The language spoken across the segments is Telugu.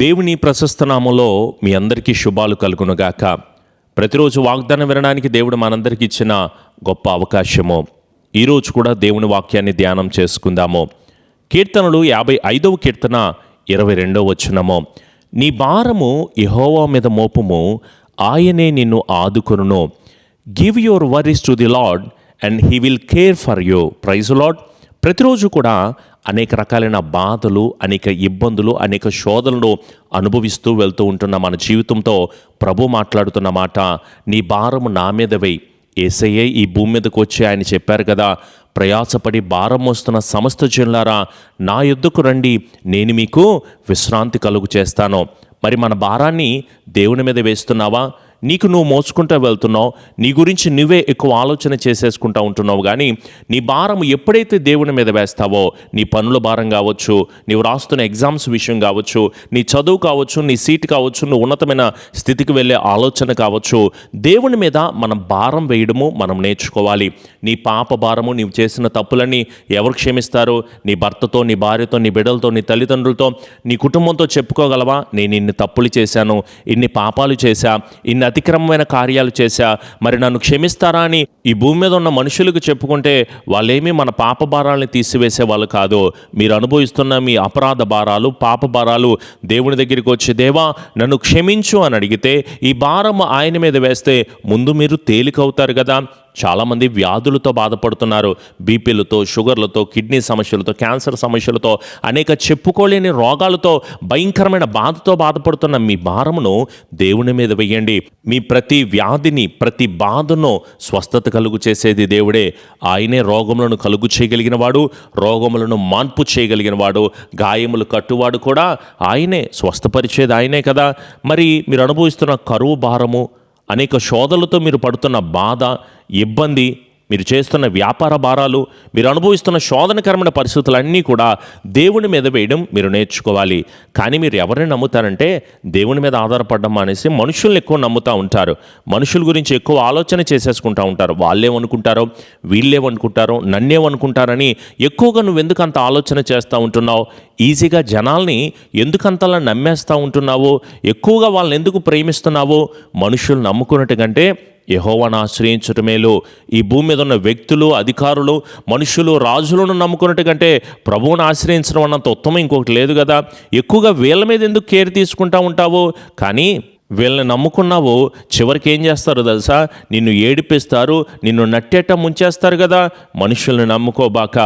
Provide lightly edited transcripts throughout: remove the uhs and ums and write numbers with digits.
దేవుని ప్రశస్త నామములో మీ అందరికీ శుభాలు కలుగునుగాక. ప్రతిరోజు వాగ్దానం వినడానికి దేవుడు మనందరికీ ఇచ్చిన గొప్ప అవకాశము. ఈరోజు కూడా దేవుని వాక్యాన్ని ధ్యానం చేసుకుందాము. కీర్తనలు 55వ కీర్తన 22వ వచనము. నీ భారము యెహోవా మీద మోపుము, ఆయనే నిన్ను ఆదుకొనును. Give your worries to the lord and he will care for you. Praise lord. ప్రతిరోజు కూడా అనేక రకాలైన బాధలు, అనేక ఇబ్బందులు, అనేక శోధనలు అనుభవిస్తూ వెళ్తూ ఉంటున్న మన జీవితంతో ప్రభు మాట్లాడుతున్న మాట, నీ భారము నా మీద వేయి. యేసయ్యే ఈ భూమి మీదకి వచ్చి ఆయన చెప్పారు కదా, ప్రయాసపడి భారం మోస్తున్న సమస్త జనులారా నా యొద్దకు రండి, నేను మీకు విశ్రాంతి కలుగు చేస్తాను. మరి మన భారాన్ని దేవుని మీద వేస్తున్నావా? నీకు నువ్వు మోసుకుంటూ వెళ్తున్నావు, నీ గురించి నువ్వే ఎక్కువ ఆలోచన చేసేసుకుంటూ ఉంటున్నావు. కానీ నీ భారం ఎప్పుడైతే దేవుని మీద వేస్తావో, నీ పనుల భారం కావచ్చు, నీవు రాస్తున్న ఎగ్జామ్స్ విషయం కావచ్చు, నీ చదువు కావచ్చు, నీ సీట్ కావచ్చు, నువ్వు ఉన్నతమైన స్థితికి వెళ్ళే ఆలోచన కావచ్చు, దేవుని మీద మనం భారం వేయడము మనం నేర్చుకోవాలి. నీ పాప భారము, నీవు చేసిన తప్పులన్నీ ఎవరు క్షమిస్తారు? నీ భర్తతో, నీ భార్యతో, నీ బిడ్డలతో, నీ తల్లిదండ్రులతో, నీ కుటుంబంతో చెప్పుకోగలవా? నేను ఇన్ని తప్పులు చేశాను, ఇన్ని పాపాలు చేశా, ఇన్ని అతిక్రమమైన కార్యాలు చేశా, మరి నన్ను క్షమిస్తారా అని ఈ భూమి మీద ఉన్న మనుషులకు చెప్పుకుంటే వాళ్ళేమీ మన పాప భారాలని తీసివేసే వాళ్ళు కాదు. మీరు అనుభవిస్తున్న మీ అపరాధ భారాలు, పాప భారాలు దేవుని దగ్గరికి వచ్చి, దేవా నన్ను క్షమించు అని అడిగితే, ఈ భారం ఆయన మీద వేస్తే ముందు మీరు తేలికవుతారు కదా. చాలామంది వ్యాధులతో బాధపడుతున్నారు. బీపీలతో, షుగర్లతో, కిడ్నీ సమస్యలతో, క్యాన్సర్ సమస్యలతో, అనేక చెప్పుకోలేని రోగాలతో, భయంకరమైన బాధతో బాధపడుతున్న మీ భారమును దేవుని మీద వేయండి. మీ ప్రతి వ్యాధిని, ప్రతి బాధను స్వస్థత కలుగు చేసేది దేవుడే. ఆయనే రోగములను కలుగు చేయగలిగిన వాడు, రోగములను మాన్పు చేయగలిగిన వాడు, గాయములు కట్టువాడు కూడా ఆయనే, స్వస్థపరిచేది ఆయనే కదా. మరి మీరు అనుభవిస్తున్న కరువు భారము, అనేక శోధనలతో మీరు పడుతున్న బాధ, ఇబ్బంది, మీరు చేస్తున్న వ్యాపార భారాలు, మీరు అనుభవిస్తున్న శోధనకరమైన పరిస్థితులన్నీ కూడా దేవుని మీద వేయడం మీరు నేర్చుకోవాలి. కానీ మీరు ఎవరిని నమ్ముతారంటే, దేవుని మీద ఆధారపడడం అనేసి మనుషుల్ని ఎక్కువ నమ్ముతూ ఉంటారు. మనుషుల గురించి ఎక్కువ ఆలోచన చేసేసుకుంటూ ఉంటారు. వాళ్ళేమనుకుంటారో, వీళ్ళేమనుకుంటారో, నన్నేమనుకుంటారని ఎక్కువగా నువ్వెందుకు అంత ఆలోచన చేస్తూ ఉంటున్నావు? ఈజీగా జనాల్ని ఎందుకంతలా నమ్మేస్తూ ఉంటున్నావు? ఎక్కువగా వాళ్ళని ఎందుకు ప్రేమిస్తున్నావు? మనుషులు నమ్ముకున్నట్టు కంటే యెహోవాను ఆశ్రయించటం మేలు. ఈ భూమి మీద ఉన్న వ్యక్తులు, అధికారులు, మనుషులు, రాజులను నమ్ముకున్నట్టు కంటే ప్రభువును ఆశ్రయించడం అన్నంత ఉత్తమం ఇంకొకటి లేదు కదా. ఎక్కువగా వీళ్ళ మీద ఎందుకు కేర్ తీసుకుంటూ ఉంటావు? కానీ వీళ్ళని నమ్ముకున్నావు, చివరికి ఏం చేస్తారు తెలుసా? నిన్ను ఏడిపిస్తారు, నిన్ను నట్టేట ముంచేస్తారు కదా. మనుషుల్ని నమ్ముకోబాక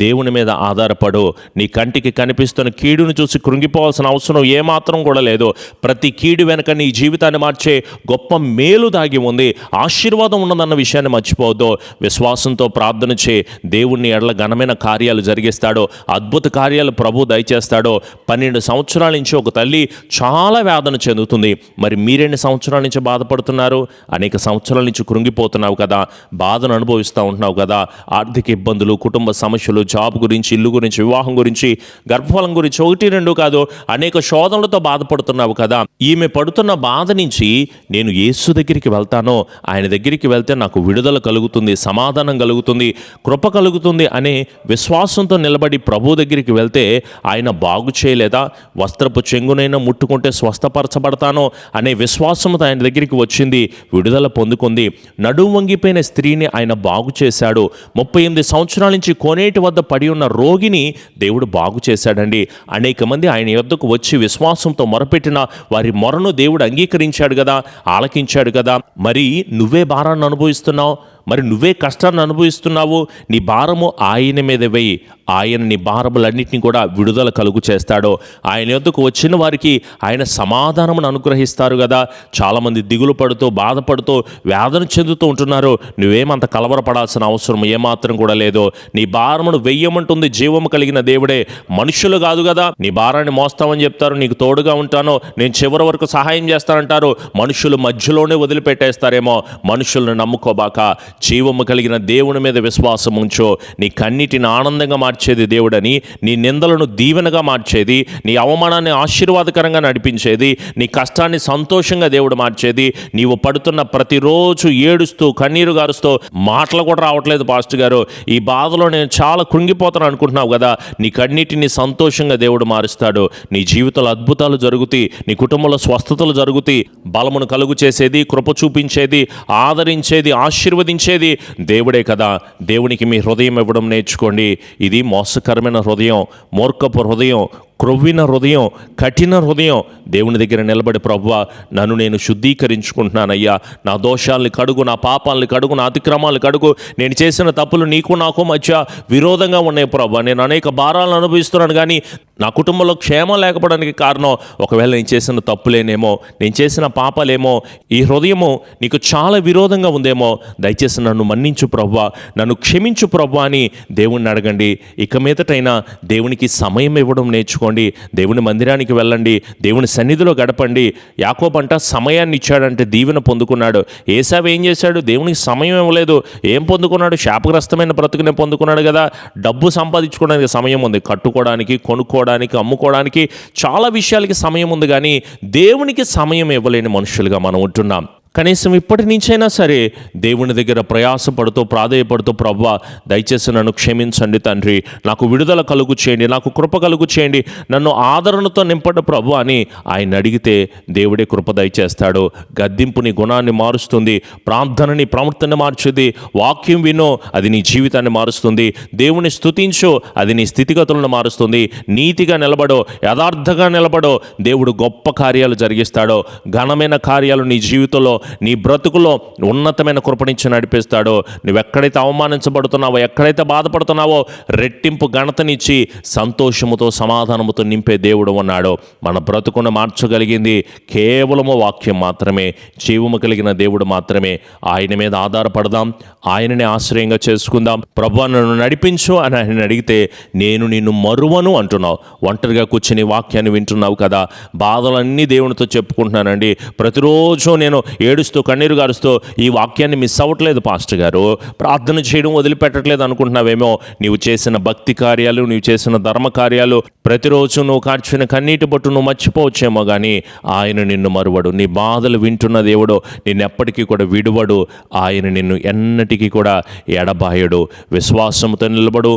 దేవుని మీద ఆధారపడు. నీ కంటికి కనిపిస్తున్న కీడును చూసి కృంగిపోవాల్సిన అవసరం ఏమాత్రం కూడా లేదు. ప్రతి కీడు వెనక నీ జీవితాన్ని మార్చే గొప్ప మేలు దాగి ఉంది, ఆశీర్వాదం ఉన్నదన్న విషయాన్ని మర్చిపోవద్దు. విశ్వాసంతో ప్రార్థన చే, దేవుణ్ణి ఎడల ఘనమైన కార్యాలు జరిగిస్తాడో, అద్భుత కార్యాలు ప్రభు దయచేస్తాడో. 12 సంవత్సరాల నుంచి ఒక తల్లి చాలా వేదన చెందుతుంది. మరి మీరెన్ని సంవత్సరాల నుంచి బాధపడుతున్నారు? అనేక సంవత్సరాల నుంచి కృంగిపోతున్నావు కదా, బాధను అనుభవిస్తూ ఉంటున్నావు కదా. ఆర్థిక ఇబ్బందులు, కుటుంబ సమస్యలు, జాబ్ గురించి, ఇల్లు గురించి, వివాహం గురించి, గర్భఫలం గురించి, 1, 2 కాదు, అనేక శోధనలతో బాధపడుతున్నావు కదా. ఈమె పడుతున్న బాధ నుంచి నేను యేసు దగ్గరికి వెళ్తాను, ఆయన దగ్గరికి వెళ్తే నాకు విడుదల కలుగుతుంది, సమాధానం కలుగుతుంది, కృప కలుగుతుంది అనే విశ్వాసంతో నిలబడి ప్రభు దగ్గరికి వెళ్తే ఆయన బాగు చేయలేదా? వస్త్రపు చెంగునైనా ముట్టుకుంటే స్వస్థపరచబడతాను అనే విశ్వాసంతో ఆయన దగ్గరికి వచ్చింది, విడుదల పొందుకుంది. నడుము వంగిపోయిన స్త్రీని ఆయన బాగు చేశాడు. 38 సంవత్సరాల నుంచి కోనేటి వద్ద పడి ఉన్న రోగిని దేవుడు బాగు చేశాడండి. అనేక మంది ఆయన యొద్దకు వచ్చి విశ్వాసంతో మొరపెట్టిన వారి మొరను దేవుడు అంగీకరించాడు కదా, ఆలకించాడు కదా. మరి నువ్వే భారాన్ని అనుభవిస్తున్నావు, మరి నువ్వే కష్టాన్ని అనుభవిస్తున్నావు. నీ భారము ఆయన మీద వేయి, ఆయన నీ భారములన్నింటినీ కూడా విడుదల కలుగు చేస్తాడు. ఆయన యొద్దకు వచ్చిన వారికి ఆయన సమాధానమును అనుగ్రహిస్తారు కదా. చాలామంది దిగులు పడుతూ, బాధపడుతూ, వేదన చెందుతూ ఉంటున్నారు. నువ్వేమంత కలవరపడాల్సిన అవసరం ఏమాత్రం కూడా లేదు. నీ భారమును వెయ్యమంటుంది జీవము కలిగిన దేవుడే, మనుషులు కాదు కదా. నీ భారాన్ని మోస్తామని చెప్తారు, నీకు తోడుగా ఉంటాను, నేను చివరి వరకు సహాయం చేస్తానంటారు. మనుషులు మధ్యలోనే వదిలిపెట్టేస్తారేమో. మనుషులను నమ్ముకోబాక జీవము కలిగిన దేవుని మీద విశ్వాసం ఉంచో. నీ కన్నిటిని ఆనందంగా మార్చేది దేవుడని, నీ నిందలను దీవెనగా మార్చేది, నీ అవమానాన్ని ఆశీర్వాదకరంగా నడిపించేది, నీ కష్టాన్ని సంతోషంగా దేవుడు మార్చేది. నీవు పడుతున్న ప్రతిరోజు ఏడుస్తూ కన్నీరు గారుస్తూ మాటలు కూడా రావట్లేదు పాస్టర్ గారు, ఈ బాధలో నేను చాలా కృంగిపోతాను అనుకుంటున్నావు కదా, నీ కన్నిటిని సంతోషంగా దేవుడు మారుస్తాడు. నీ జీవితంలో అద్భుతాలు జరుగుతాయి, నీ కుటుంబంలో స్వస్థతలు జరుగుతాయి. బలమును కలుగు చేసేది, కృప చూపించేది, ఆదరించేది, ఆశీర్వదించేది దేవుడే కదా. దేవునికి మీ హృదయం ఇవ్వడం నేర్చుకోండి. ఇది మోసకరమైన హృదయం, మూర్ఖపు హృదయం, క్రొవ్విన హృదయం, కఠిన హృదయం. దేవుని దగ్గర నిలబడి, ప్రభువా నన్ను నేను శుద్ధీకరించుకుంటున్నానయ్యా, నా దోషాలని కడుగు, నా పాపాలని కడుగు, నా అతిక్రమాలు కడుగు, నేను చేసిన తప్పులు నీకు నాకు మధ్య విరోధంగా ఉన్నాయి ప్రభువా, నేను అనేక భారాలను అనుభవిస్తున్నాను, కానీ నా కుటుంబంలో క్షేమం లేకపోవడానికి కారణం ఒకవేళ నేను చేసిన తప్పులేనేమో, నేను చేసిన పాపాలేమో, ఈ హృదయము నీకు చాలా విరోధంగా ఉందేమో, దయచేసి నన్ను మన్నించు ప్రభువా, నన్ను క్షమించు ప్రభువా అని దేవుణ్ణి అడగండి. ఇక మీదటైనా దేవునికి సమయం ఇవ్వడం నేర్చుకోండి. దేవుని మందిరానికి వెళ్ళండి, దేవుని సన్నిధిలో గడపండి. యాకోబు అంట సమయాన్ని ఇచ్చాడంటే దీవెన పొందుకున్నాడు. ఏసావు ఏం చేశాడు? దేవునికి సమయం ఇవ్వలేదు. ఏం పొందుకున్నాడు? శాపగ్రస్తమైన బ్రతుకునే పొందుకున్నాడు కదా. డబ్బు సంపాదించుకోవడానికి సమయం ఉంది, కట్టుకోవడానికి, కొనుక్కోవడానికి, అమ్ముకోవడానికి, చాలా విషయాలకి సమయం ఉంది, కానీ దేవునికి సమయం ఇవ్వలేని మనుషులుగా మనం ఉంటున్నాం. కనీసం ఇప్పటి నుంచైనా సరే దేవుని దగ్గర ప్రయాసపడుతూ ప్రాధేయపడుతూ, ప్రభువా దయచేసి నన్ను క్షమించండి తండ్రి, నాకు విడుదల కలుగు చేయండి, నాకు కృప కలుగు చేయండి, నన్ను ఆదరణతో నింపడు ప్రభు అని ఆయన అడిగితే దేవుడే కృప దయచేస్తాడు. గద్దింపు నీ గుణాన్ని మారుస్తుంది, ప్రార్థనని ప్రవర్తన మార్చుది. వాక్యం వినో, అది నీ జీవితాన్ని మారుస్తుంది. దేవుని స్తుతించు, అది నీ స్థితిగతులను మారుస్తుంది. నీతిగా నిలబడో, యథార్థంగా నిలబడో, దేవుడు గొప్ప కార్యాలు జరిగిస్తాడో, ఘనమైన కార్యాలు నీ జీవితంలో, నీ బ్రతుకులో ఉన్నతమైన కృపణించి నడిపిస్తాడో. నువ్వెక్కడైతే అవమానించబడుతున్నావో, ఎక్కడైతే బాధపడుతున్నావో, రెట్టింపు ఘనతనిచ్చి సంతోషముతో సమాధానముతో నింపే దేవుడు ఉన్నాడో. మన బ్రతుకును మార్చగలిగింది కేవలము వాక్యం మాత్రమే, జీవము కలిగిన దేవుడు మాత్రమే. ఆయన మీద ఆధారపడదాం, ఆయననే ఆశ్రయంగా చేసుకుందాం. ప్రభువా నన్ను నడిపించు అని ఆయన అడిగితే, నేను నిన్ను మరువను అంటున్నావు. ఒంటరిగా కూర్చుని వాక్యాన్ని వింటున్నావు కదా. బాధలన్నీ దేవునితో చెప్పుకుంటున్నానండి, ప్రతిరోజు నేను ఏడుస్తూ కన్నీరు గారుస్తూ ఈ వాక్యాన్ని మిస్ అవ్వట్లేదు పాస్టర్ గారు, ప్రార్థన చేయడం వదిలిపెట్టట్లేదు అనుకుంటున్నావేమో. నీవు చేసిన భక్తి కార్యాలు, నీవు చేసిన ధర్మ కార్యాలు, ప్రతిరోజు నువ్వు కార్చిన కన్నీటి బొట్టు నువ్వు మర్చిపోవచ్చేమో, కానీ ఆయన నిన్ను మరువడు. నీ బాధలు వింటున్న దేవుడు నిన్ను ఎప్పటికీ కూడా విడువడు. ఆయన నిన్ను ఎన్నటికీ కూడా ఎడబాయడు. విశ్వాసంతో నిలబడు,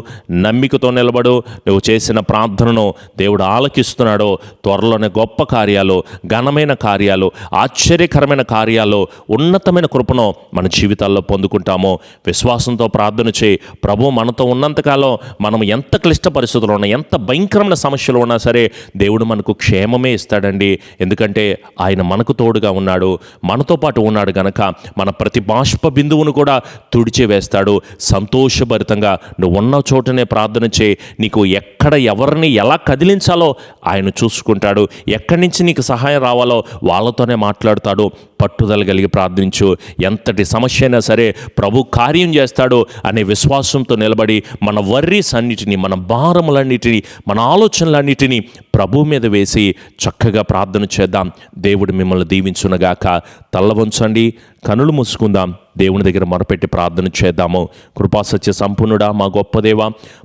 నమ్మికతో నిలబడు. నువ్వు చేసిన ప్రార్థనను దేవుడు ఆలకిస్తున్నాడు. త్వరలోనే గొప్ప కార్యాలు, ఘనమైన కార్యాలు, ఆశ్చర్యకరమైన కార్యాలు, ఉన్నతమైన కృపను మన జీవితాల్లో పొందుకుంటామో. విశ్వాసంతో ప్రార్థన చేయి. ప్రభు మనతో ఉన్నంతకాలం మనం ఎంత క్లిష్ట పరిస్థితుల్లో ఉన్నా, ఎంత భయంకరమైన సమస్యలు ఉన్నా సరే దేవుడు మనకు క్షేమమే ఇస్తాడండి. ఎందుకంటే ఆయన మనకు తోడుగా ఉన్నాడు, మనతో పాటు ఉన్నాడు గనక మన ప్రతి బాష్ప బిందువును కూడా తుడిచి వేస్తాడు. సంతోషభరితంగా నువ్వు ఉన్న చోటనే ప్రార్థన చేయి. నీకు ఎక్కడ ఎవరిని ఎలా కదిలించాలో ఆయన చూసుకుంటాడు. ఎక్కడి నుంచి నీకు సహాయం రావాలో వాళ్ళతోనే మాట్లాడతాడు. పట్టుదల కలిగి ప్రార్థించు. ఎంతటి సమస్య అయినా సరే ప్రభు కార్యం చేస్తాడు అనే విశ్వాసంతో నిలబడి మన వర్రీస్ అన్నిటినీ, మన భారములన్నిటినీ, మన ఆలోచనలన్నిటినీ ప్రభు మీద వేసి చక్కగా ప్రార్థన చేద్దాం. దేవుడు మిమ్మల్ని దీవించునగాక. తల్ల వంచండి, కనులు మూసుకుందాం, దేవుని దగ్గర మొరపెట్టి ప్రార్థన చేద్దాము. కృపాసత్య సంపూర్ణుడా, మా గొప్ప దేవ,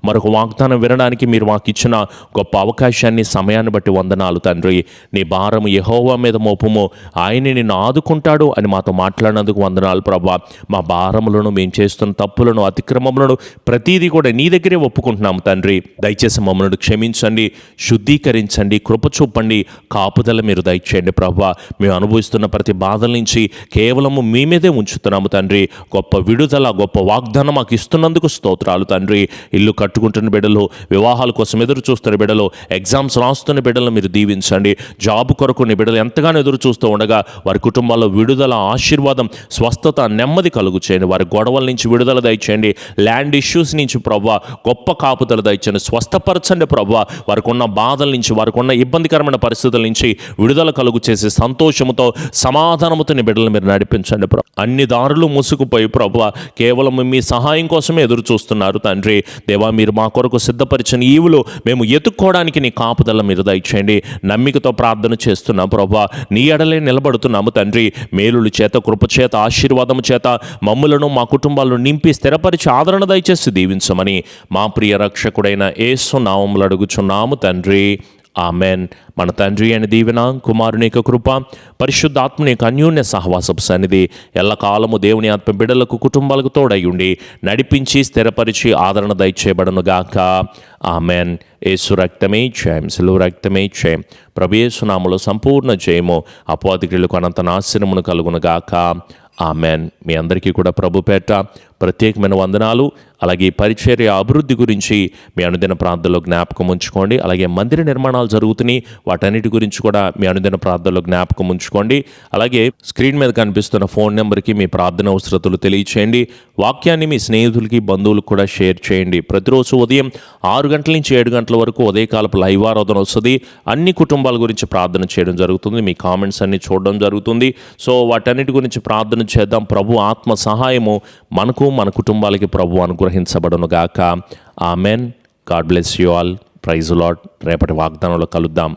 మరొక వాగ్దానం వినడానికి మీరు మాకు ఇచ్చిన గొప్ప అవకాశాన్ని, సమయాన్ని బట్టి వందనాలు తండ్రి. నీ భారము యెహోవా మీద మోపము, ఆయన నిన్ను ఆదుకుంటాడు అని మాతో మాట్లాడినందుకు వందనాలు ప్రభా. మా భారములను, మేము చేస్తున్న తప్పులను, అతిక్రమములను ప్రతీదీ కూడా నీ దగ్గరే ఒప్పుకుంటున్నాము తండ్రి. దయచేసి మమ్మల్ని క్షమించండి, శుద్ధీకరించండి, కృప చూపండి, కాపుదల మీరు దయచేయండి ప్రభా. మేము అనుభవిస్తున్న ప్రతి బాధల నుంచి కేవలము మీ మీదే ఉంచుతున్నాము తండ్రి. గొప్ప విడుదల, గొప్ప వాగ్దానం మాకు ఇస్తున్నందుకు స్తోత్రాలు తండ్రి. ఇల్లు కట్టుకుంటున్న బిడ్డలు, వివాహాల కోసం ఎదురు చూస్తున్న బిడ్డలు, ఎగ్జామ్స్ రాస్తున్న బిడ్డలు మీరు దీవించండి. జాబ్ కొరకు నీ బిడ్డలు ఎంతగానో ఎదురు చూస్తూ ఉండగా వారి కుటుంబాల్లో విడుదల, ఆశీర్వాదం, స్వస్థత, నెమ్మది కలుగు చేయండి. వారి గొడవల నుంచి విడుదల దయచేయండి. ల్యాండ్ ఇష్యూస్ నుంచి ప్రభువా గొప్ప కాపుదల దయచేయండి. స్వస్థపరచండి ప్రభువా. వారికి ఉన్న బాధల నుంచి, వారికి ఉన్న ఇబ్బందికరమైన పరిస్థితుల నుంచి విడుదల కలుగు చేసి సంతోషముతో, సమాధానముతో నీ బిడ్డలు మీరు నడిపించండి నడిపించండి ప్రభు. అన్ని దారులు మూసుకుపోయి ప్రభువా కేవలం మీ సహాయం కోసమే ఎదురు చూస్తున్నారు తండ్రి. దేవా, మీరు మా కొరకు సిద్ధపరిచిన ఈవులు మేము ఎత్తుక్కోవడానికి నీ కాపుదల మీరు దయచేయండి. నమ్మికతో ప్రార్థన చేస్తున్నాం ప్రభువా, నీ ఎడలే నిలబడుతున్నాము తండ్రి. మేలుల చేత, కృప చేత, ఆశీర్వాదము చేత మమ్ములను మా కుటుంబాలను నింపి స్థిరపరిచి ఆదరణ దయచేసి దీవించమని మా ప్రియ రక్షకుడైన యేసు నామములో అడుగుచున్నాము తండ్రి. ఆమెన్. మన తండ్రి అని దీవెన, కుమారుని యొక్క కృప, పరిశుద్ధాత్మని యొక్క అన్యోన్య సహవాసపు సన్నిధి ఎల్లకాలము దేవుని ఆత్మ బిడ్డలకు, కుటుంబాలకు తోడై ఉండి నడిపించి స్థిరపరిచి ఆదరణ దయచేయబడనుగాక. ఆమెన్. యేసు రక్తమే జయం, సిలువ రక్తమే జయం. ప్రభు యేసు నామములో సంపూర్ణ జయము, అపవాది క్రియలకు అనంత నాశనమును కలుగునుగాక. ఆమెన్. మీ అందరికీ కూడా ప్రభు పేట ప్రత్యేకమైన వందనాలు. అలాగే పరిచర్య అభివృద్ధి గురించి మీ అనుదిన ప్రార్థనలో జ్ఞాపకం ఉంచుకోండి. అలాగే మందిర నిర్మాణాలు జరుగుతున్నాయి, వాటన్నిటి గురించి కూడా మీ అనుదిన ప్రార్థనలో జ్ఞాపకం ఉంచుకోండి. అలాగే స్క్రీన్ మీద కనిపిస్తున్న ఫోన్ నెంబర్కి మీ ప్రార్థన అవసరతలు తెలియచేయండి. వాక్యాన్ని మీ స్నేహితులకి, బంధువులకు కూడా షేర్ చేయండి. ప్రతిరోజు ఉదయం 6 గంటల నుంచి 7 గంటల వరకు ఉదయకాలపు లైవ్ ఆరాధన వస్తుంది. అన్ని కుటుంబాల గురించి ప్రార్థన చేయడం జరుగుతుంది. మీ కామెంట్స్ అన్ని చూడడం జరుగుతుంది. సో వాటన్నిటి గురించి ప్రార్థన చేద్దాం. ప్రభు ఆత్మ సహాయము మనకు, మన కుటుంబాలకి ప్రభు అనుగ్రహించబడునుగాక. Amen. God bless you all. Praise lord. రేపటి వాగ్దానంలో కలుద్దాం.